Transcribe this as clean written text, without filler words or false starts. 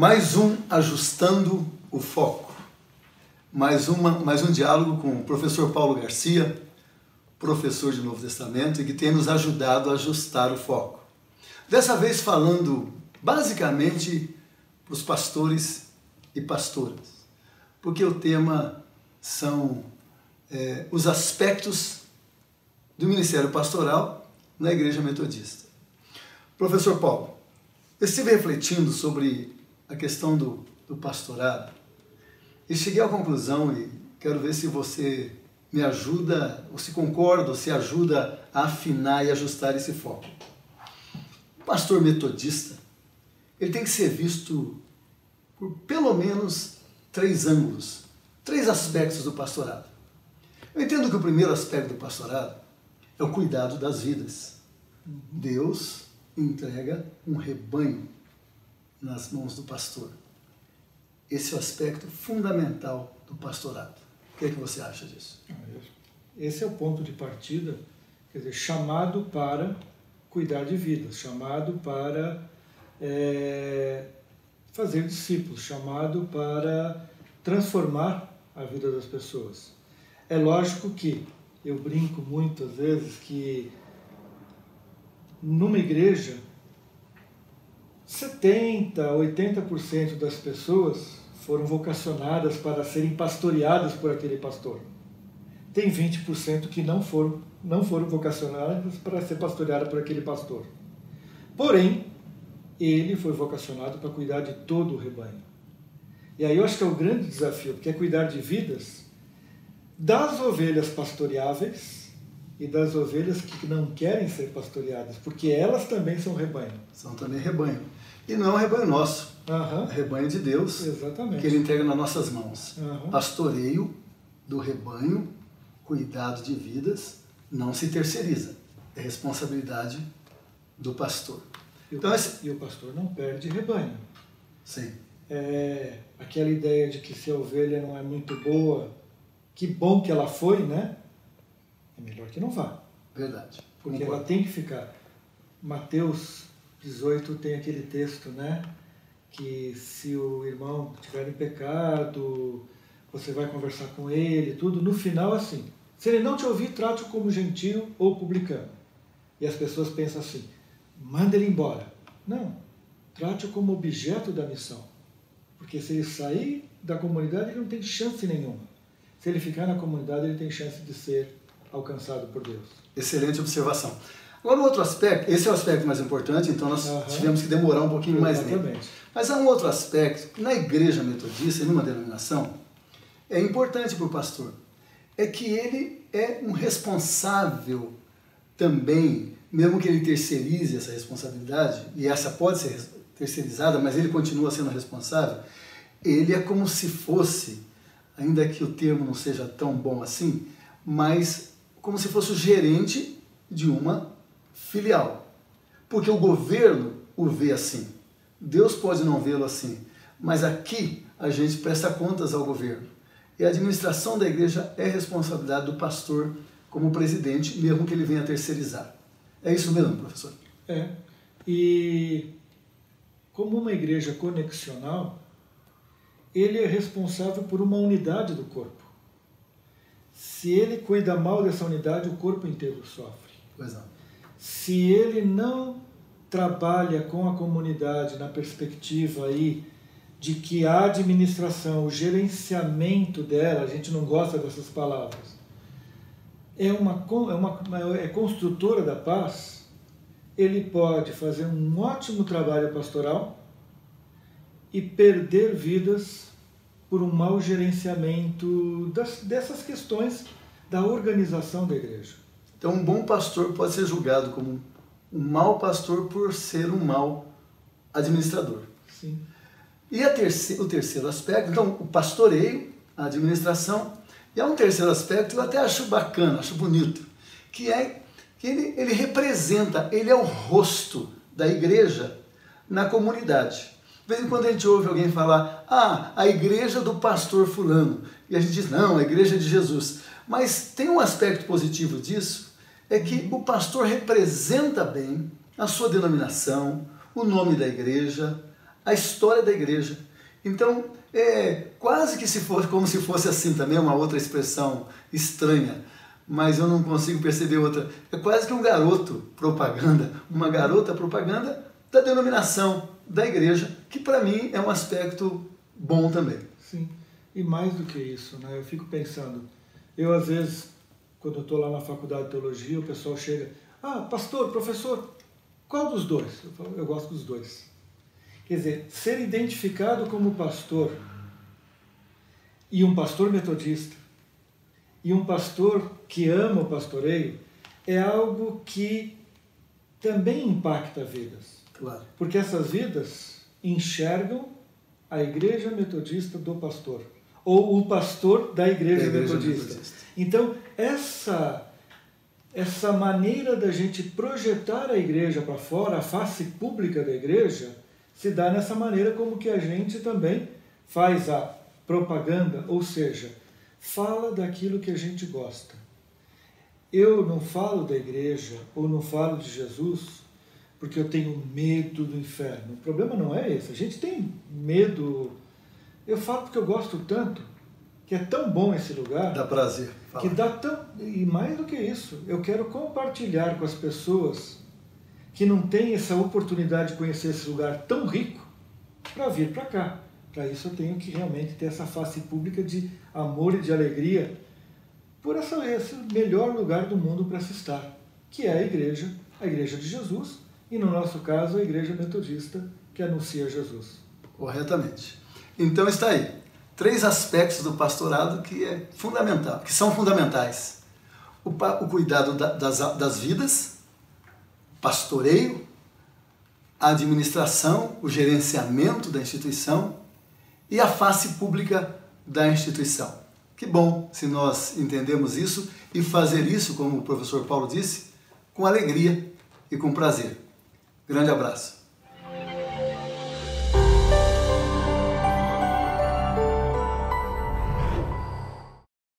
Mais um Ajustando o Foco. Mais um diálogo com o professor Paulo Garcia, professor de Novo Testamento, e que tem nos ajudado a ajustar o foco. Dessa vez falando basicamente para os pastores e pastoras, porque o tema são os aspectos do ministério pastoral na Igreja Metodista. Professor Paulo, eu estive refletindo sobre a questão do pastorado e cheguei à conclusão, e quero ver se você me ajuda, ou se concorda, ou se ajuda a afinar e ajustar esse foco. O pastor metodista, ele tem que ser visto por pelo menos 3 ângulos, 3 aspectos do pastorado. Eu entendo que o primeiro aspecto do pastorado é o cuidado das vidas. Deus entrega um rebanho nas mãos do pastor. Esse é o aspecto fundamental do pastorado. O que é que você acha disso? Esse é o ponto de partida, quer dizer, chamado para cuidar de vidas, chamado para fazer discípulos, chamado para transformar a vida das pessoas. É lógico que eu brinco muitas vezes que numa igreja 70%, 80% das pessoas foram vocacionadas para serem pastoreadas por aquele pastor. Tem 20% que não foram vocacionadas para ser pastoreada por aquele pastor. Porém, ele foi vocacionado para cuidar de todo o rebanho. E aí eu acho que é o grande desafio, porque é cuidar de vidas das ovelhas pastoreáveis e das ovelhas que não querem ser pastoreadas, porque elas também são rebanho. São também rebanho. E não é um rebanho nosso, é rebanho de Deus. Exatamente. Que Ele entrega nas nossas mãos. Uhum. Pastoreio do rebanho, cuidado de vidas, não se terceiriza. É responsabilidade do pastor. E o pastor não perde rebanho. Sim. Aquela ideia de que se a ovelha não é muito boa, que bom que ela foi, né? É melhor que não vá. Verdade. Porque Concordo. ela tem que ficar. Mateus 18 tem aquele texto, né? Que se o irmão estiver em pecado, você vai conversar com ele, tudo. No final, assim, se ele não te ouvir, trate-o como gentio ou publicano. E as pessoas pensam assim, manda ele embora. Não, trate-o como objeto da missão. Porque se ele sair da comunidade, ele não tem chance nenhuma. Se ele ficar na comunidade, ele tem chance de ser alcançado por Deus. Excelente observação. Agora, um outro aspecto, esse é o aspecto mais importante, então nós tivemos que demorar um pouquinho mais nele. Mas há um outro aspecto, que na Igreja Metodista, em uma denominação, é importante para o pastor, é que ele é um responsável também, mesmo que ele terceirize essa responsabilidade, e essa pode ser terceirizada, mas ele continua sendo responsável, ele é como se fosse, ainda que o termo não seja tão bom assim, mas como se fosse o gerente de uma filial. Porque o governo o vê assim. Deus pode não vê-lo assim. Mas aqui a gente presta contas ao governo. E a administração da igreja é responsabilidade do pastor como presidente, mesmo que ele venha terceirizar. É isso mesmo, professor? E como uma igreja conexional, ele é responsável por uma unidade do corpo. Se ele cuida mal dessa unidade, o corpo inteiro sofre. Pois não. Se ele não trabalha com a comunidade na perspectiva aí de que a administração, o gerenciamento dela, a gente não gosta dessas palavras, é construtora da paz, ele pode fazer um ótimo trabalho pastoral e perder vidas por um mau gerenciamento dessas questões da organização da igreja. Então, um bom pastor pode ser julgado como um mau pastor por ser um mau administrador. Sim. E o terceiro aspecto, então, o pastoreio, a administração, e há um terceiro aspecto que eu até acho bacana, acho bonito, que é que ele representa, ele é o rosto da igreja na comunidade. De vez em quando a gente ouve alguém falar, a igreja do pastor fulano, e a gente diz, não, a igreja de Jesus. Mas tem um aspecto positivo disso, é que o pastor representa bem a sua denominação, o nome da igreja, a história da igreja. Então, é quase que como se fosse assim também, uma outra expressão estranha, mas eu não consigo perceber outra. É quase que um garoto propaganda, uma garota propaganda da denominação da igreja, que para mim é um aspecto bom também. Sim, e mais do que isso, né? Eu fico pensando, eu às vezes, quando eu estou lá na faculdade de teologia, o pessoal chega, pastor, professor, qual dos dois? Eu falo, eu gosto dos dois. Quer dizer, ser identificado como pastor, e um pastor metodista, e um pastor que ama o pastoreio, é algo que também impacta vidas. Claro. Porque essas vidas enxergam a igreja metodista do pastor, ou o pastor da igreja metodista. Então, essa maneira da gente projetar a igreja para fora, a face pública da igreja, se dá nessa maneira como que a gente também faz a propaganda, ou seja, fala daquilo que a gente gosta. Eu não falo da igreja, ou não falo de Jesus, porque eu tenho medo do inferno. O problema não é esse. A gente tem medo. Eu falo porque eu gosto tanto, que é tão bom esse lugar. Dá prazer. Que dá tão... E mais do que isso, eu quero compartilhar com as pessoas que não têm essa oportunidade de conhecer esse lugar tão rico para vir para cá. Para isso eu tenho que realmente ter essa face pública de amor e de alegria por esse melhor lugar do mundo para se estar, que é a igreja de Jesus, e no nosso caso a igreja metodista que anuncia Jesus. Corretamente. Então está aí, 3 aspectos do pastorado que são fundamentais. O cuidado das vidas, pastoreio, a administração, o gerenciamento da instituição e a face pública da instituição. Que bom se nós entendemos isso e fazer isso, como o professor Paulo disse, com alegria e com prazer. Grande abraço.